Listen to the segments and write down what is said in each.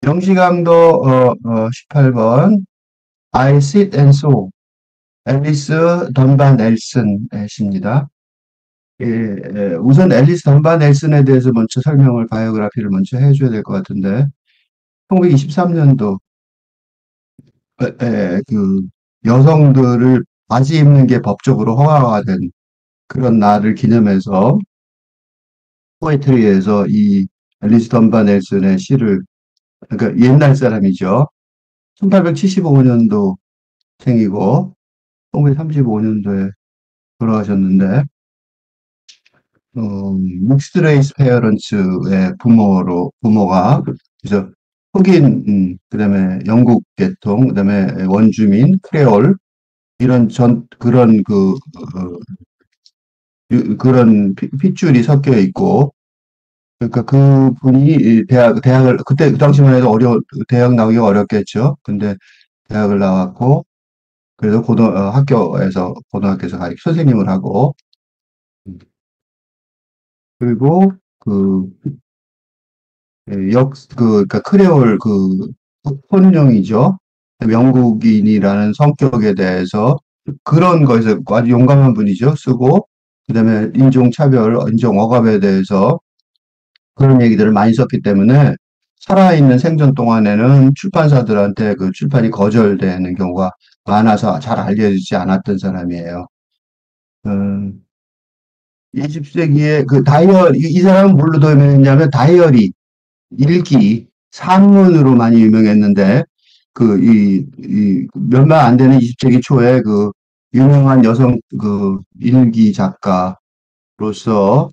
정시강도 18번 I sit and sew 앨리스 던반 넬슨의 시입니다. 우선 앨리스 던반 넬슨에 대해서 먼저 설명을 바이오그래피를 먼저 해줘야 될 것 같은데 1923년도 그 여성들을 바지 입는 게 법적으로 허가가 된 그런 날을 기념해서 포에트리에서 이 앨리스 던반 넬슨의 시를, 그러니까 옛날 사람이죠. 1875년도 생이고 1935년도에 돌아가셨는데 믹스드 레이스 페어런츠의 부모가 그래서 흑인, 그다음에 영국 계통, 그다음에 원주민, 크레올 이런 그런 그런 핏줄이 섞여 있고, 그러니까 그분이 대학을 그때 그 당시만 해도 대학 나오기가 어렵겠죠. 근데 대학을 나왔고 그래서 고등학교에서 선생님을 하고, 그리고 그러니까 크레올 혼용이죠. 영국인이라는 성격에 대해서 그런 거에서 아주 용감한 분이죠. 쓰고, 그 다음에 인종차별, 인종억압에 대해서 그런 얘기들을 많이 썼기 때문에 살아있는 생전 동안에는 출판사들한테 그 출판이 거절되는 경우가 많아서 잘 알려지지 않았던 사람이에요. 20세기에 이 사람은 뭘로 유명했냐면 다이어리, 일기, 산문으로 많이 유명했는데, 몇몇 안 되는 20세기 초에 유명한 여성 일기 작가로서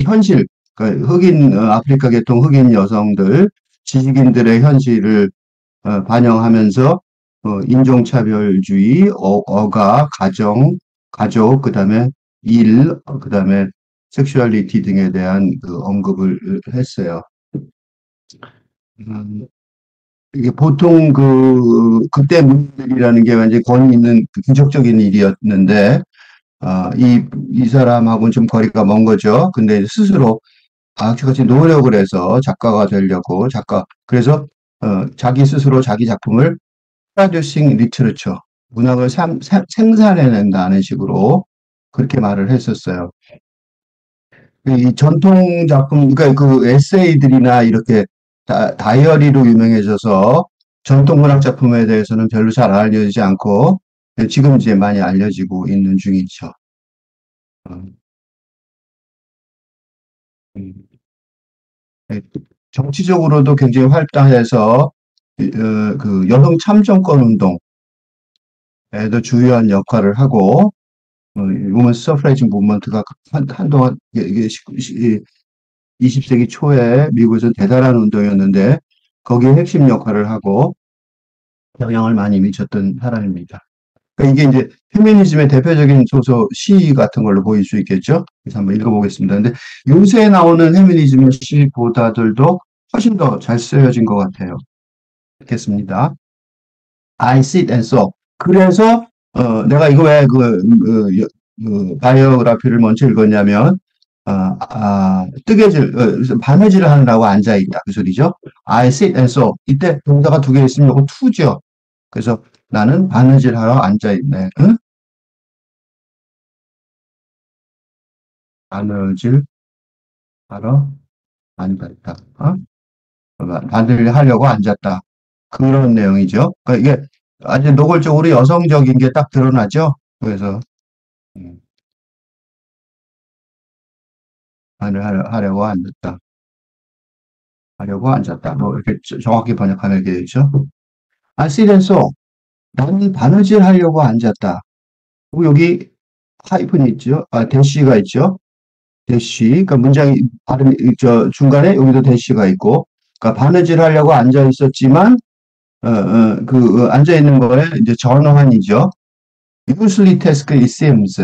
현실, 그러니까 아프리카 계통 흑인 여성들, 지식인들의 현실을 반영하면서 인종차별주의, 억압, 가족, 그 다음에 그 다음에 섹슈얼리티 등에 대한 언급을 했어요. 이게 보통 그때 문제들이라는 게 완전히 권위 있는 기적적인 일이었는데, 이 사람하고는 좀 거리가 먼 거죠. 근데 스스로 악취같이 노력을 해서 작가가 되려고, 그래서, 자기 스스로 자기 작품을 producing literature, 문학을 생산해낸다는 식으로 그렇게 말을 했었어요. 이 전통 작품, 그러니까 그 에세이들이나 이렇게 다이어리로 유명해져서 전통 문학 작품에 대해서는 별로 잘 알려지지 않고 지금 이제 많이 알려지고 있는 중이죠. 네, 정치적으로도 굉장히 활동해서 여성 참정권 운동에도 주요한 역할을 하고, 우먼스 서프라이지 무브먼트가 한동안 이게 20세기 초에 미국에서 대단한 운동이었는데 거기에 핵심 역할을 하고 영향을 많이 미쳤던 사람입니다. 그러니까 이게 이제 페미니즘의 대표적인 시 같은 걸로 보일 수 있겠죠. 그래서 한번 읽어보겠습니다. 근데 요새 나오는 페미니즘의 시보다들도 훨씬 더 잘 쓰여진 것 같아요. 읽겠습니다. I sit and sew. 그래서 내가 이거 왜 바이오그래피를 먼저 읽었냐면 바느질을 하느라고 앉아있다. 그 소리죠. I sit and sew. 이때 동사가 두 개 있으면 이거 to죠. 그래서 나는 바느질 하러 앉아있네. 응? 바느질 하러 앉았다. 바느질 하려고 앉았다. 그런 내용이죠. 그러니까 이게 아주 노골적으로 여성적인 게 딱 드러나죠. 그래서 하려고 앉았다. 하려고 앉았다. 뭐 이렇게 정확히 번역하면 이렇게 되죠. I sit and sew. 나는 바느질 하려고 앉았다. 그리고 여기 하이픈이 있죠. 대시가 있죠. 대시. 그러니까 문장이 중간에 여기도 대시가 있고, 그러니까 바느질 하려고 앉아 있었지만 앉아 있는 거에 이제 전환이죠. useless task it seems.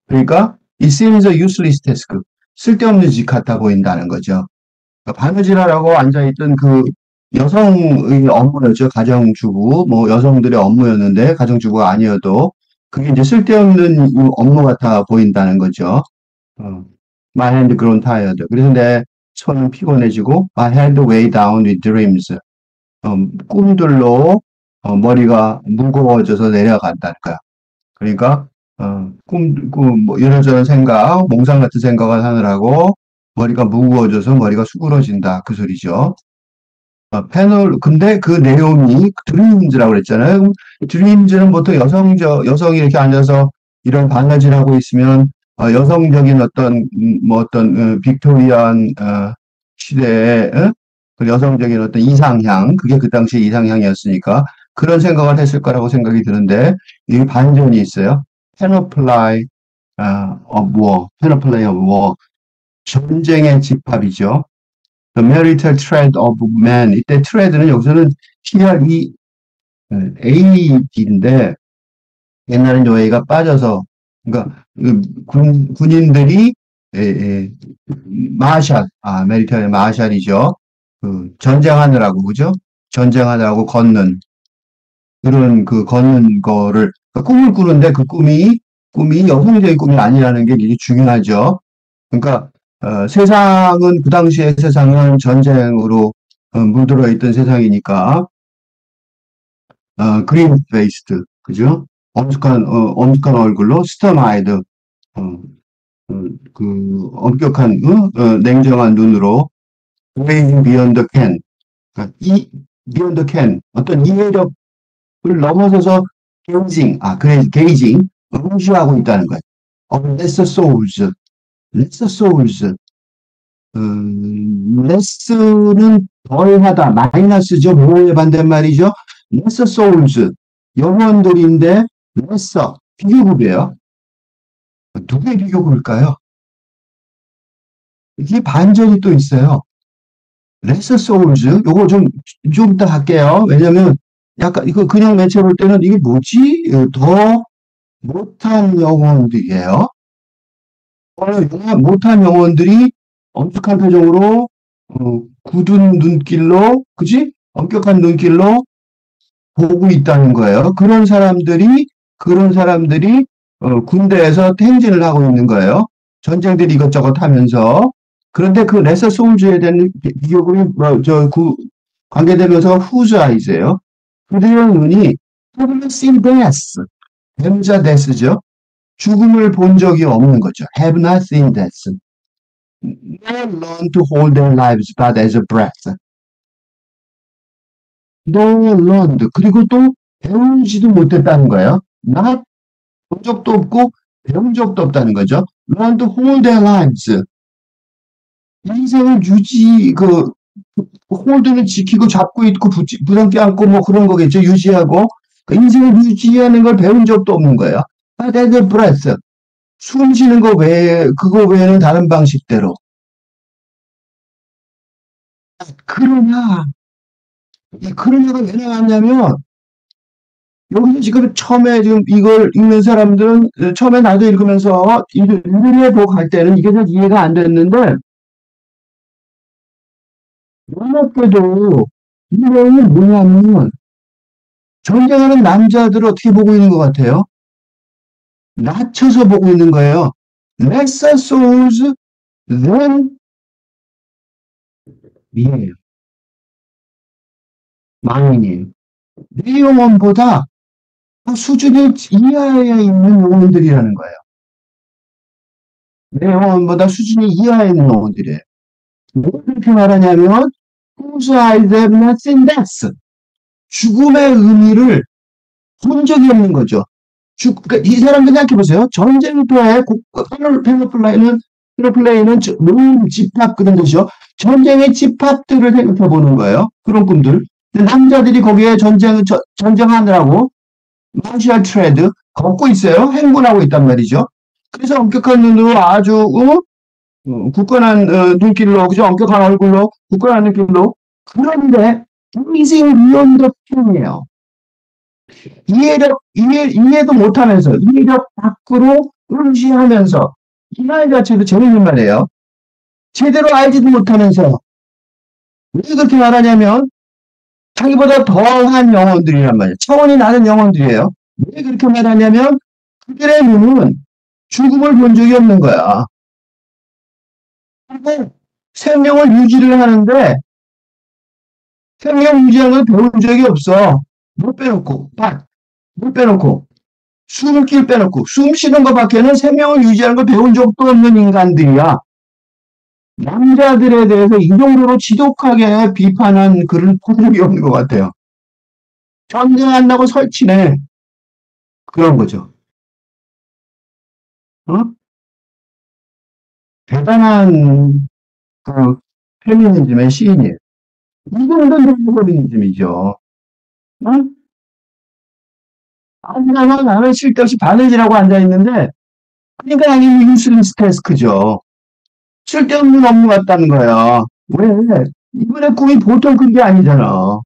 그러니까 it seems a useless task. 쓸데없는 짓 같아 보인다는 거죠. 그러니까 바느질 하려고 앉아 있던 여성의 업무였죠. 가정주부, 뭐 여성들의 업무였는데 가정주부가 아니어도 그게 이제 쓸데없는 업무 같아 보인다는 거죠. My hand grown tired. 그래서 손은 피곤해지고 my head way down with dreams. 꿈들로 머리가 무거워져서 내려간다는 거야. 그러니까 뭐 이런저런 생각, 몽상 같은 생각을 하느라고 머리가 무거워져서 머리가 수그러진다. 그 소리죠. 근데 그 내용이 드림즈라고 그랬잖아요. 드림즈는 보통 여성이 이렇게 앉아서 이런 바느질 하고 있으면, 여성적인 빅토리안, 시대의, 그 여성적인 어떤 이상향, 그게 그 당시에 이상향이었으니까, 그런 생각을 했을 거라고 생각이 드는데, 이 반전이 있어요. panoply, of war, panoply of war. 전쟁의 집합이죠. The marital thread of man. 이때 thread는 여기서는 TRE, AD인데, 옛날엔 요 A가 빠져서, 그러니까, 군인들이, 마샬, 메리터의 마샬이죠. 전쟁하느라고, 그죠? 전쟁하느라고 걷는 거를, 그러니까 꿈을 꾸는데 그 꿈이 여성적인 꿈이 아니라는 게 되게 중요하죠. 그러니까, 세상은, 그 당시의 세상은 전쟁으로 물들어 있던 세상이니까, 그린 페이스드, 그죠? 엄숙한 얼굴로 스턴 아이드, 엄격한, 냉정한 눈으로, way beyond the can, 그러니까 beyond the can, 어떤 이해력을 넘어서서 게이징, 응시하고 있다는 거예요. lesser souls, less는 덜하다, 마이너스죠. 뭐의 반대말이죠? lesser souls, 영혼들인데 lesser, 비교급이에요. 누구의 비교급일까요? 이게 반전이 또 있어요. lesser souls, 요거 좀 이따 할게요. 왜냐면 약간 이거 그냥 매체 볼 때는 이게 뭐지? 더 못한 영혼들이에요. 못한 영혼들이 엄숙한 표정으로, 굳은 눈길로, 그지? 엄격한 눈길로 보고 있다는 거예요. 그런 사람들이, 군대에서 행진을 하고 있는 거예요. 전쟁들이 이것저것 하면서. 그런데 그 레서 소울즈에 대한 비교급이, 관계되면서 whose eyes예요. 그들의 눈이 have not seen death. 배우자 death죠. 죽음을 본 적이 없는 거죠. have not seen death. Nor learn to hold their lives but as a breath. nor learned. 그리고 또 배우지도 못했다는 거예요. not 본 적도 없고 배운 적도 없다는 거죠. learn to hold their lives. 인생을 홀드는 지키고 잡고 있고 부담게 안고 뭐 그런 거겠죠. 유지하고. 인생을 유지하는 걸 배운 적도 없는 거예요. but as a breath. 숨 쉬는 거 그거 외에는 다른 방식대로. 그러냐가 왜 나왔냐면, 여기서 지금 처음에 지금 이걸 읽는 사람들은, 처음에 나도 읽으면서 읽어보고 갈 때는 이게 잘 이해가 안 됐는데, 놀랍게도 이 내용이 뭐냐면, 전쟁하는 남자들을 어떻게 보고 있는 것 같아요? 낮춰서 보고 있는 거예요. lesser souls than 미에요. 망인이에요. 내 영혼보다 수준이 이하에 있는 영혼들이라는 거예요. 내 영혼보다 수준이 이하에 있는 영혼들이에요. 왜 그렇게 말하냐면, whose eyes have not seen death. 죽음의 의미를 본 적이 없는 거죠. 그러니까 이 사람들 생각해보세요. 전쟁터에 페너플레이는 모임 집합 그런 뜻이죠. 전쟁의 집합들을 생각해보는 거예요. 그런 꿈들. 남자들이 거기에 전쟁하느라고 마셜 트레드 걷고 있어요. 행군하고 있단 말이죠. 그래서 엄격한 눈으로 아주 굳건한 눈길로, 그죠? 엄격한 얼굴로, 굳건한 눈길로. 그런데 gazing beyond the pan이에요. 이해도 못하면서, 이해력 밖으로 응시하면서, 이 말 자체도 재밌는 말이에요. 제대로 알지도 못하면서, 왜 그렇게 말하냐면, 자기보다 더한 영혼들이란 말이에요. 차원이 낮은 영혼들이에요. 왜 그렇게 말하냐면, 그들의 눈은 죽음을 본 적이 없는 거야. 그리고 생명을 유지를 하는데 생명 유지하는 걸 배운 적이 없어. 물 빼놓고, 물 빼놓고, 숨길 빼놓고, 숨 쉬는 것밖에는 생명을 유지하는 걸 배운 적도 없는 인간들이야. 남자들에 대해서 이 정도로 지독하게 비판한 글은 본 적이 없는 것 같아요. 전쟁한다고 설치네. 그런 거죠. 어? 대단한 그 페미니즘의 시인이에요. 이 정도는 페미니즘이죠. 어? 앉아서 나는 쓸데없이 바느질하고 앉아있는데, 그러니까 당연히 유스리스 태스크죠. 쓸데없는 업무 같다는 거야. 왜? 이번에 꿈이 보통 큰 게 아니잖아.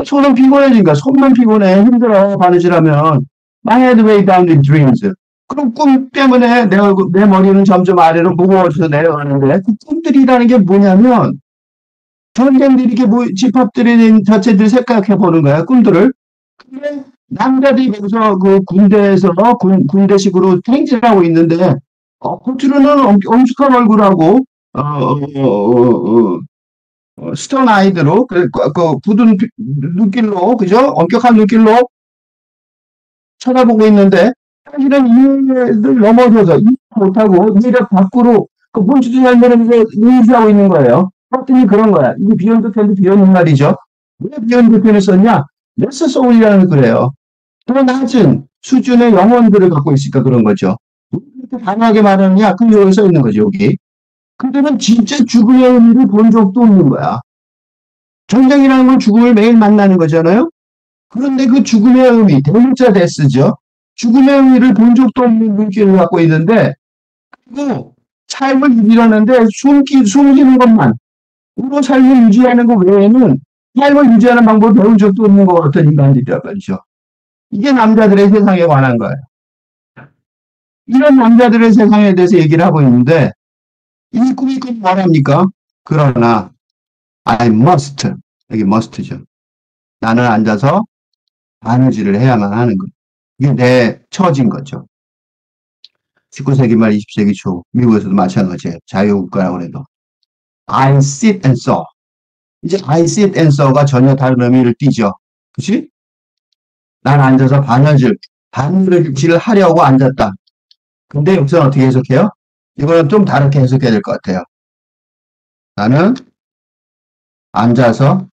손은 피곤해지니까, 손만 피곤해. 힘들어. 바느질하면. My head way down in dreams. 그럼 꿈 때문에 내 머리는 점점 아래로 무거워져서 내려가는데, 그 꿈들이라는 게 뭐냐면, 전쟁들이 이렇게 집합들이 자체들 생각해 보는 거야, 꿈들을. 근데 남자들이 거기서 그 군대에서 군대식으로 행진하고 있는데 겉으로는 엄숙한 얼굴하고 스턴 아이드로 그 굳은 눈길로 그죠? 엄격한 눈길로 쳐다보고 있는데 사실은 이해를 넘어서서 이해 못하고 이해력 밖으로 그 뭔지도 잘 모르면서 인지하고 있는 거예요. 버튼이 그런 거야. 이게 비욘드 텐드 비욘드 말이죠. 왜 비욘드 텐을 썼냐? 레스 소울이라는 그래요. 더 낮은 수준의 영혼들을 갖고 있으니까 그런 거죠. 왜 그렇게 단호하게 말하느냐? 그 여기 써 있는 거죠, 여기. 그들은 진짜 죽음의 의미를 본 적도 없는 거야. 전쟁이라는 건 죽음을 매일 만나는 거잖아요? 그런데 그 죽음의 의미, 대문자 데스죠. 죽음의 의미를 본 적도 없는 눈길을 갖고 있는데, 그리고 삶을 유지하는데 숨기는 것만, 으로 삶을 유지하는 것 외에는 삶을 유지하는 방법을 배운 적도 없는 것 같은 인간들이란 말이죠. 이게 남자들의 세상에 관한 거예요. 이런 남자들의 세상에 대해서 얘기를 하고 있는데, 이 꿈이 꼭 뭐랍니까? 그러나, I must. 여기 must죠. 나는 앉아서 바느질을 해야만 하는 거. 이게 내 처지인 거죠. 19세기 말 20세기 초, 미국에서도 마찬가지예요. 자유국가라고 해도. I sit and saw. 이제 I sit and saw가 전혀 다른 의미를 띠죠. 그치? 난 앉아서 바느질을 하려고 앉았다. 근데 여기서는 어떻게 해석해요? 이거는 좀 다르게 해석해야 될 것 같아요. 나는 앉아서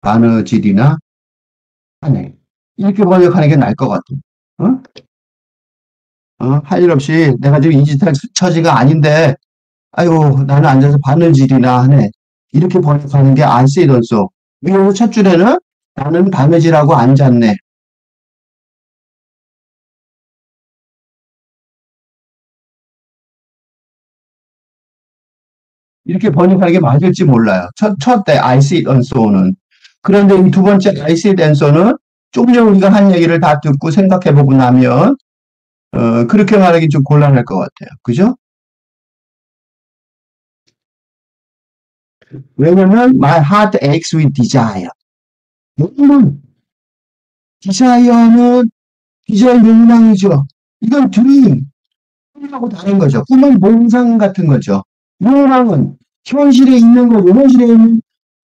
바느질이나 하네. 이렇게 번역하는 게 나을 것 같아. 어? 할 일 없이 내가 지금 인지탈 처지가 아닌데, 아이고, 나는 앉아서 바느질이나 하네. 이렇게 번역하는 게 안 쓰이던소. 위에서 첫 줄에는 나는 바느질하고 앉았네. 이렇게 번역하는 게 맞을지 몰라요. 때 I sit and so는. 그런데 이 두 번째 I sit and so는 조금 전에 우리가 한 얘기를 다 듣고 생각해보고 나면 그렇게 말하기 좀 곤란할 것 같아요. 그죠? 왜냐면 my heart aches with desire. 물론 디자이어 욕망이죠. 이건 dream. 꿈하고 다른 거죠. 꿈은 몽상 같은 거죠. 욕망은 현실에 있는 거죠.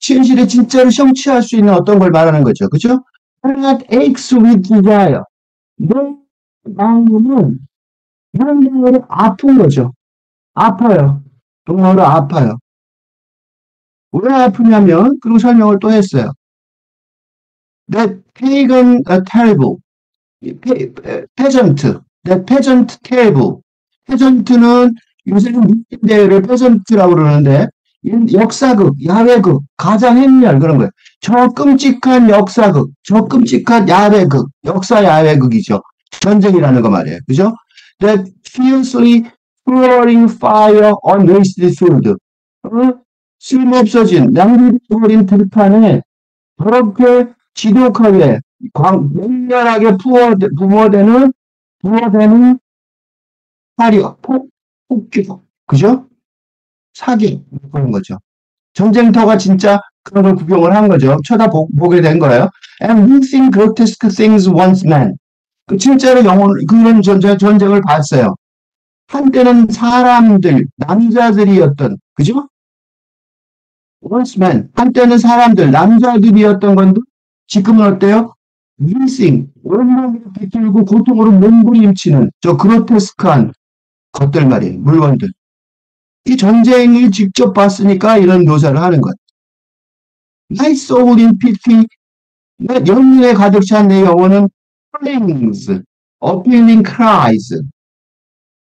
현실에 진짜로 성취할 수 있는 어떤 걸 말하는 거죠. 그죠? Heart aches with desire. 내 마음은 영으로 아픈 거죠. 아파요. 영어로 아파요. 왜 아프냐면, 그리고 설명을 또 했어요. That pagan terrible. peasant. That peasant terrible. peasant는 요새는 대회를 peasant라고 그러는데, 역사극, 야외극, 가장행렬 그런 거예요. 저 끔찍한 역사극, 저 끔찍한 야외극, 역사 야외극이죠. 전쟁이라는 거 말이에요. 그죠? That fiercely pouring fire on wasted field. 쓸모없어진, 낭비되어버린 들판에 그렇게 지독하게, 맹렬하게 부어대는 화력, 폭격, 그죠? 사기, 그런 거죠. 전쟁터가 진짜 그런 걸 구경을 한 거죠. 쳐다보게 된 거예요. And we think grotesque things once man. 그 진짜로 그런 전쟁을 봤어요. 한때는 사람들, 남자들이었던, 그죠? once men. 한때는 사람들, 남자들이었던 건데, 지금은 어때요? missing. 온몸을 비틀고 고통으로 몸부림치는 저 그로테스크한 것들 말이에요. 물건들. 이 전쟁을 직접 봤으니까 이런 묘사를 하는 거예요. My soul in pity. 내 연민에 가득 찬 내 영혼은 flings, appealing cries.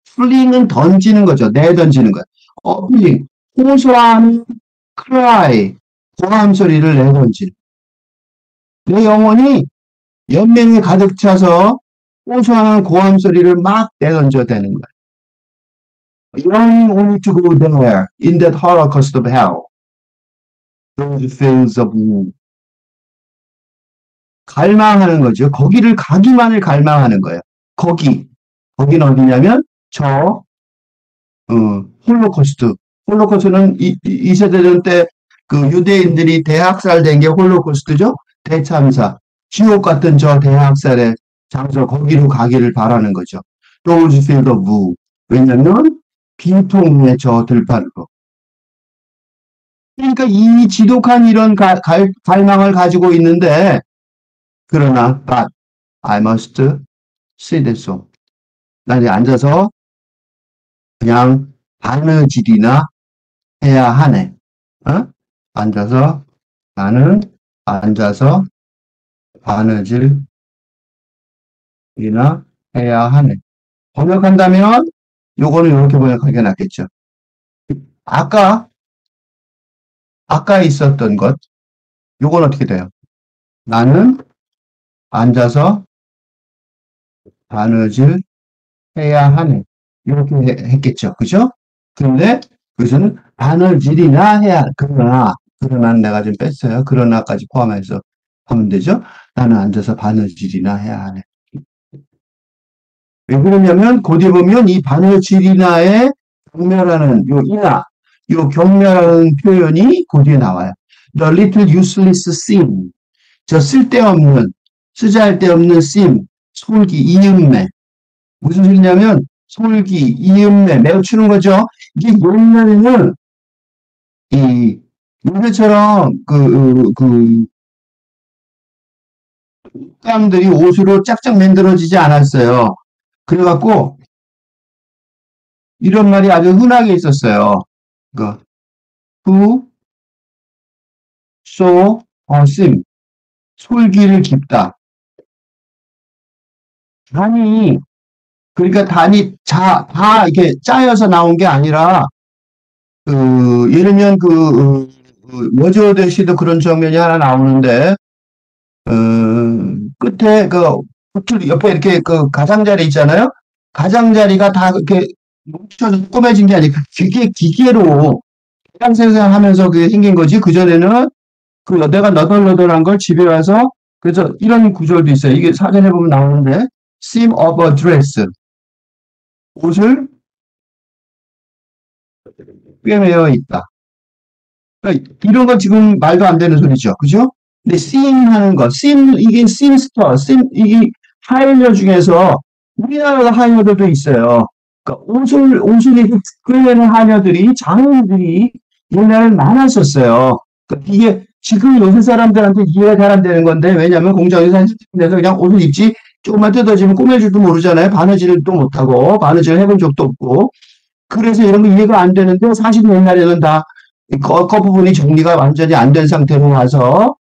fling은 던지는 거죠. 내던지는 거예요. appealing, 호소하는 cry, 고함 소리를 내던지는. 내 영혼이 연맹에 가득 차서 호소하는 고함 소리를 막 내던져대는 거예요. Yearning only to go there, in that holocaust of hell. Those fields of wood. 갈망하는 거죠. 거기를 가기만을 갈망하는 거예요. 거기는 어디냐면 홀로코스트. 홀로코스트는 이 세대전 때 그 유대인들이 대학살된 게 홀로코스트죠. 대참사. 지옥 같은 저 대학살의 장소 거기로 가기를 바라는 거죠. Those fields of wood. 왜냐면 빈통의 저 들판으로. 그러니까 이 지독한 이런 갈망을 가지고 있는데 그러나 but I must see this song. 나는 앉아서 그냥 바느질이나 해야 하네. 나는 앉아서 바느질이나 해야 하네. 번역한다면 요거는 이렇게 번역하는 게 낫겠죠. 아까 있었던 것, 요건 어떻게 돼요? 나는 앉아서 바느질 해야 하네. 이렇게 했겠죠. 그죠? 근데 그것은 바느질이나 해야, 그러나는 내가 좀 뺐어요. 그러나까지 포함해서 하면 되죠. 나는 앉아서 바느질이나 해야 하네. 왜 그러냐면, 곧에 보면 이 바느질이나의 경멸하는, 요 경멸하는 표현이 곧에 나와요. The little useless sim. 저 쓸데없는, 쓰잘데없는 sim, 솔기, 이음매. 무슨 소리냐면, 솔기, 이음매, 매우 추는 거죠. 이게 옛날에는, 요새처럼, 사람들이 옷으로 짝짝 만들어지지 않았어요. 그래갖고, 이런 말이 아주 흔하게 있었어요. who, so, sim. 솔기를 깊다. 그러니까 단이 다 이렇게 짜여서 나온 게 아니라, 예를 들면 워즈워드 시도 그런 장면이 하나 나오는데, 끝에 옆에 이렇게 가장자리 있잖아요? 가장자리가 다 이렇게 뭉쳐서 꼬매진 게 아니고, 기계로 생산하면서 그게 생긴 거지. 그전에는 내가 너덜너덜한 걸 집에 와서, 그래서 이런 구절도 있어요. 이게 사전에 보면 나오는데, seam of a dress. 옷을 꿰매어 있다. 그러니까 이런 건 지금 말도 안 되는 소리죠. 그죠? 근데 seam 하는 거, 이게 seamster, 이게 하이어 중에서 우리나라 하이어들도 있어요. 그러니까 옷을 꿰매는 하이어들이, 장인들이 옛날에 많았었어요. 그러니까 이게 지금 요새 사람들한테 이해가 잘 안 되는 건데, 왜냐면 공장에서 한시에서 그냥 옷을 입지, 조금만 뜯어지면 꼬맬 줄도 모르잖아요. 바느질도 못하고, 바느질 해본 적도 없고. 그래서 이런 거 이해가 안 되는데, 사실 옛날에는 다, 부분이 정리가 완전히 안 된 상태로 와서,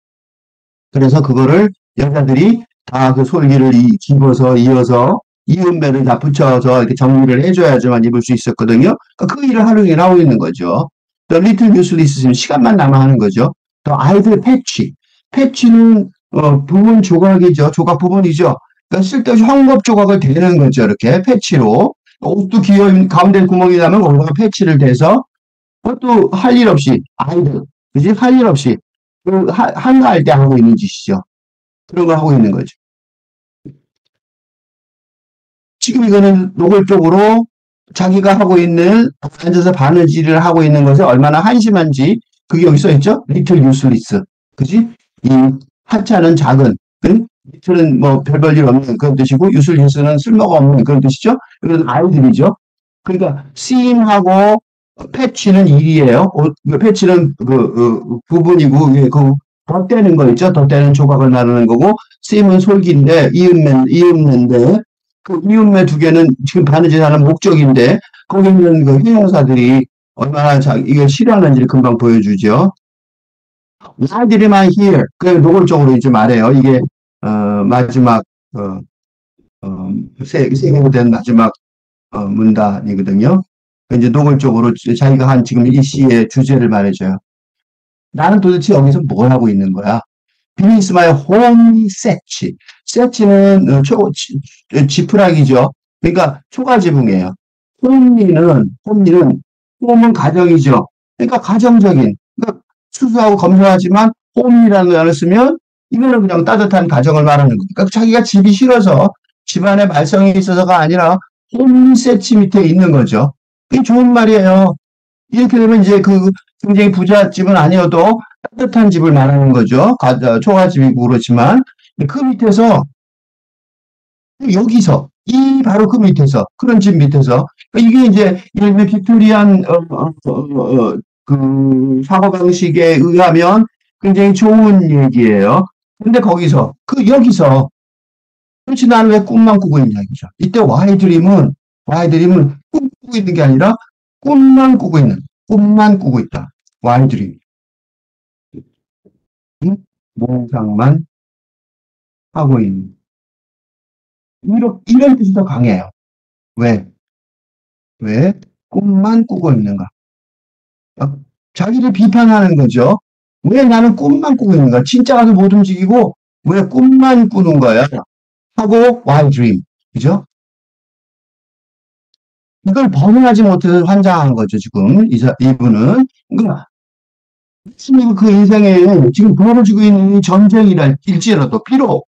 그래서 그거를 여자들이 다 그 솔기를 집어서, 이어서, 이음매를 다 붙여서 이렇게 정리를 해줘야지만 입을 수 있었거든요. 그러니까 그 일을 하루 종일 하고 있는 거죠. The little useless 시간만 남아 하는 거죠. 또 아이들 패치는 부분 조각이죠. 조각 부분이죠. 그러니까 쓸데없이 헝겊 조각을 대는 거죠. 이렇게 패치로. 옷도 가운데 구멍이 나면 거기다가 패치를 대서 그것도 할 일 없이 아이들, 그지? 할 일 없이 한가할 때 하고 있는 짓이죠. 그런 거 하고 있는 거죠. 지금 이거는 노골적으로 자기가 하고 있는 앉아서 바느질을 하고 있는 것에 얼마나 한심한지 그게 여기 써있죠? little useless. 그지? 이 하찮은 작은, little은 뭐 별볼 일 없는 그런 뜻이고 useless는 쓸모가 없는 그런 뜻이죠? 이건 아이들이죠. 그러니까 seam하고 패치는 일이에요. 패치는 부분이고, 예, 덧대는 거 있죠? 덧대는 조각을 나누는 거고, 씀은 솔기인데, 이음매인데, 그 이음매 두 개는 지금 바느질 하는 목적인데, 거기 있는 그 형용사들이 얼마나 이걸 싫어하는지를 금방 보여주죠. Why did I hear? 그 노골적으로 이제 말해요. 이게, 마지막, 어, 세 개로 된 마지막, 문단이거든요. 이제 노골적으로 자기가 한 지금 이 시의 주제를 말해줘요. 나는 도대체 여기서 뭘 하고 있는 거야? Beneath my home setch. setch는 지푸라기죠. 그러니까 초가지붕이에요. 홈은 가정이죠. 그러니까 가정적인. 그러니까 수수하고 검소하지만 홈이라는 단어를 쓰면 이거는 그냥 따뜻한 가정을 말하는 거니까 그러니까 자기가 집이 싫어서 집안에 말썽이 있어서가 아니라 홈 세치 밑에 있는 거죠. 그게 좋은 말이에요. 이렇게 되면 이제 굉장히 부잣집은 아니어도 따뜻한 집을 말하는 거죠. 초가집이고 그렇지만 그 밑에서 여기서 바로 그 밑에서 그런 집 밑에서 그러니까 이게 이제 예를 들면 빅토리안 그 사고방식에 의하면 굉장히 좋은 얘기예요. 근데 거기서 여기서 그렇지 나는 왜 꿈만 꾸고 있냐 이거죠. 이때 와이드림은 꿈꾸고 있는 게 아니라 꿈만 꾸고 있다. 와이드림. 몽상만 하고 있는. 이런 뜻이 더 강해요. 왜? 왜? 꿈만 꾸고 있는가? 자기를 비판하는 거죠. 왜 나는 꿈만 꾸고 있는가? 진짜 가서 못 움직이고, 왜 꿈만 꾸는 거야? 하고, why dream? 그죠? 이걸 벗어나지 못해서 환장한 거죠, 지금. 이분은. 그러니까, 지금 그 인생에 지금 벌어지고 있는 전쟁이랄지라도, 비록,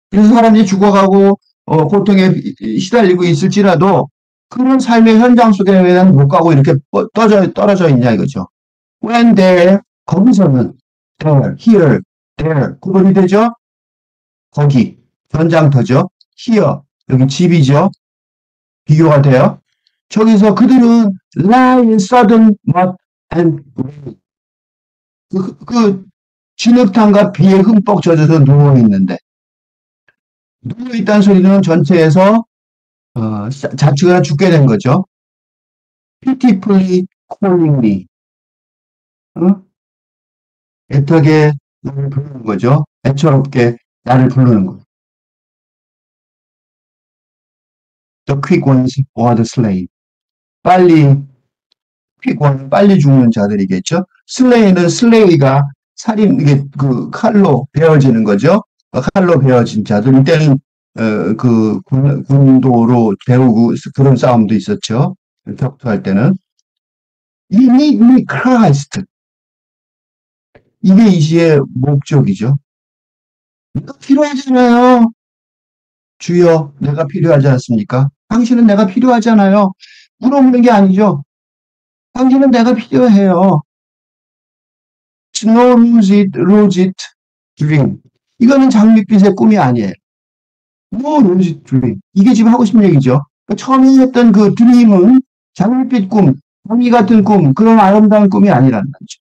그래서 사람들이 죽어가고, 고통에 시달리고 있을지라도, 그런 삶의 현장 속에 왜 나는 못 가고 이렇게 떨어져 있냐 이거죠. When there, 거기서는 there, here, there 구분이 되죠? 거기, 전장터죠. here, 여기 집이죠. 비교가 돼요. 저기서 그들은 lie in sudden mud and rain. 진흙탕과 비에 흠뻑 젖어서 누워있는데 누워있다는 소리는 전체에서 자축이나 죽게 된 거죠. pitifully calling me. 애타게 나를 부르는 거죠. 애처롭게 나를 부르는 거죠. The quick ones or the slain. quick one, 빨리 죽는 자들이겠죠. 슬레이가 살인, 이게 칼로 베어지는 거죠. 칼로 베어진 자들. 이때는, 군도로 배우고 그런 싸움도 있었죠. 격투할 때는. You need me, Christ. 이게 이 시의 목적이죠. 내가 필요하잖아요. 주여, 내가 필요하지 않습니까? 당신은 내가 필요하잖아요. 물어보는 게 아니죠. 당신은 내가 필요해요. No lose it dream. 이거는 장밋빛의 꿈이 아니에요. No lose it dream. 이게 지금 하고 싶은 얘기죠. 그러니까 처음에 했던 그 드림은 장밋빛 꿈, 장미 같은 꿈, 그런 아름다운 꿈이 아니라는 거죠.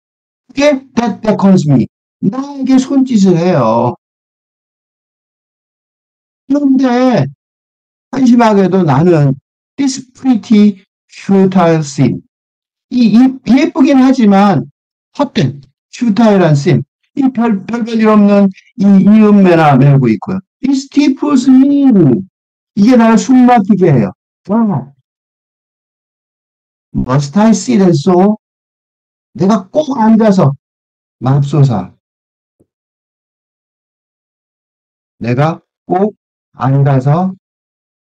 그게 that beckons me. 나에게 손짓을 해요. 그런데 한심하게도 나는 this pretty futile scene. 예쁘긴 하지만 헛된 futile scene. 별별 없는 이음매나 메고 있고요. It stifles me. 이게 나를 숨막히게 해요. Must I sit and so? 내가 꼭 앉아서 맙소사. 내가 꼭 앉아서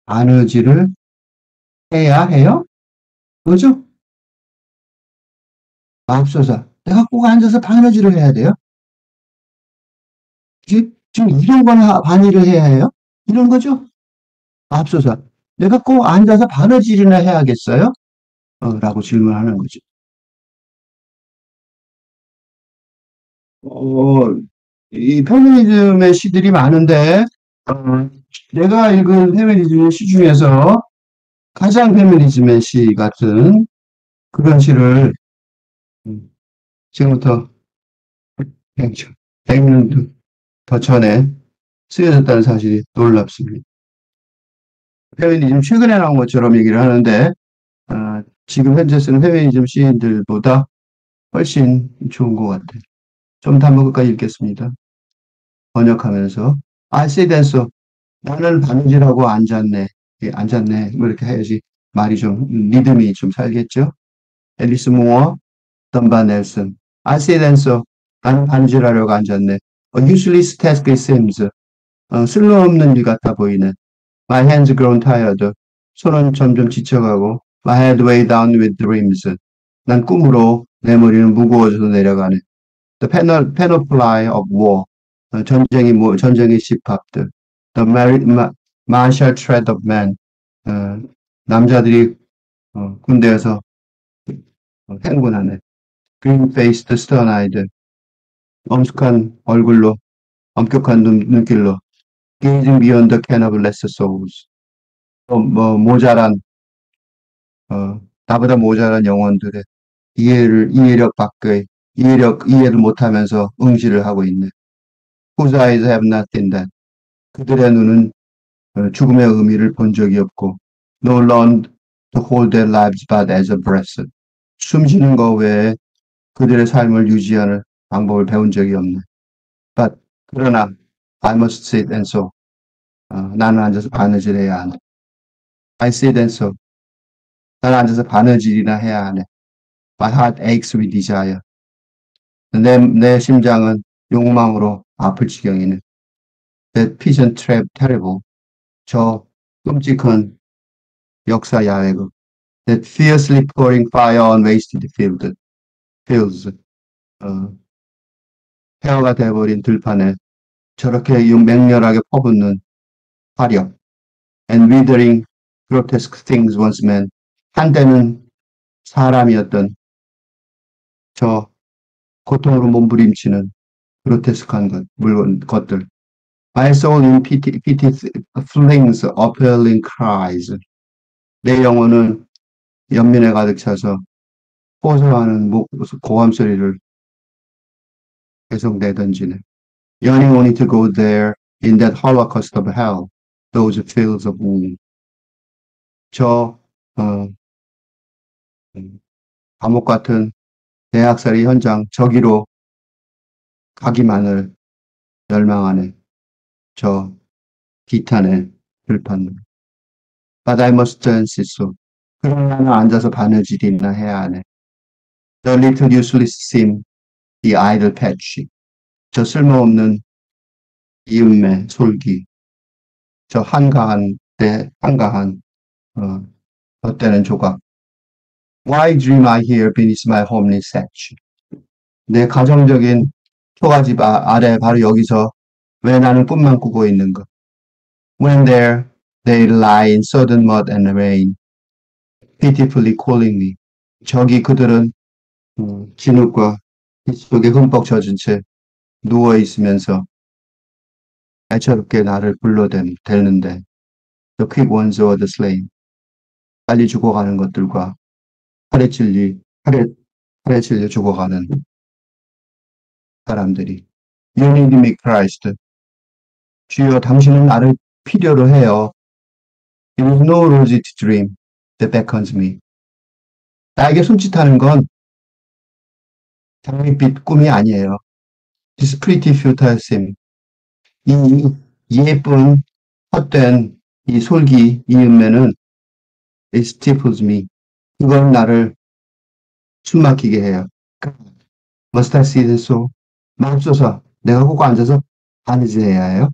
바느질을 해야 해요? 그죠? 맙소사. 내가 꼭 앉아서 바느질을 해야 돼요? 지금 이런 거나 바느질을 해야 해요? 이런 거죠? 맙소사. 내가 꼭 앉아서 바느질이나 해야겠어요? 라고 질문하는 거죠. 이 페미니즘의 시들이 많은데, 내가 읽은 페미니즘의 시 중에서 가장 페미니즘의 시 같은 그런 시를 음, 지금부터 100년 더 전에 쓰여졌다는 사실이 놀랍습니다. 페미니즘 최근에 나온 것처럼 얘기를 하는데 지금 현재 쓰는 페미니즘 시인들보다 훨씬 좋은 것 같아요. 좀 더 한번 끝까지 읽겠습니다. 번역하면서 I say then so 나는 바느질하고 앉았네. 예, 앉았네. 뭐 이렇게 해야지 말이 좀 리듬이 좀 살겠죠. 앨리스 무어, 던바 넬슨. I say then so 나는 바느질하려고 앉았네. A useless task it seems. 쓸모없는 일 같아 보이네. My hands grown tired. 손은 점점 지쳐가고 My head way down with dreams. 난 꿈으로 내 머리는 무거워져서 내려가네. The panoply of war. 전쟁의 집합들. The martial tread of man. 어, 남자들이 군대에서 행군하네. Green-faced, stern-eyed. 엄숙한 얼굴로, 엄격한 눈길로. Gazing beyond the ken of lesser souls. 모자란, 나보다 모자란 영혼들의 이해력 밖의, 이해를 못하면서 응시를 하고 있네. Whose eyes have not seen that. 그들의 눈은 죽음의 의미를 본 적이 없고, no learned to hold their lives but as a breath. 숨 쉬는 것 외에 그들의 삶을 유지하는 방법을 배운 적이 없네. But, 그러나, I must sit and so. 나는 앉아서 바느질해야 하네. I sit and so. 나는 앉아서 바느질이나 해야 하네. My heart aches with desire. 내 심장은 욕망으로 아플 지경이네. That pigeon trap terrible. 저 끔찍한 역사 야외극. That fiercely pouring fire on wasted fields. 폐허가 돼버린 들판에 저렇게 맹렬하게 퍼붓는 화력. And withering grotesque things once meant. 한때는 사람이었던 저 고통으로 몸부림치는 그로테스크한 것들. My soul in pity flings appealing cries. 내 영혼은 연민에 가득 차서 호소하는 고함 소리를 계속 내던지네. Yearning only to go there in that holocaust of hell, those fields of wound. 저 감옥 같은 대학살이 현장 저기로 가기만을 열망하네. 저 기탄의 들판. But I must dance it so. 그러나 나는 앉아서 바느질이나 해야 하네. The little useless seem, the idle patch. 저 쓸모없는 이음매, 솔기. 저 한가한 덧대는 조각. Why dream I here beneath my homely thatch? 내 가정적인 초가집 아래 바로 여기서 왜 나는 꿈만 꾸고 있는가? When there they lie in sudden mud and rain, pitifully calling me. 저기 그들은 진흙과 속에 흠뻑 젖은 채 누워 있으면서 애처롭게 나를 불러대는데 the quick ones or the slain. 빨리 죽어가는 것들과 팔에 찔려 죽어가는 사람들이. You need me, Christ. 주여, 당신은 나를 필요로 해요. It is no rosy dream that beckons me. 나에게 손짓하는 건 장밋빛 꿈이 아니에요. This pretty futile sim. 이 예쁜 헛된 이 솔기, 이 음매는 it stifles me. 이건 나를 숨막히게 해요. Must I see this so? 맙소사, 내가 꼭 앉아서 바느질 해야 해요?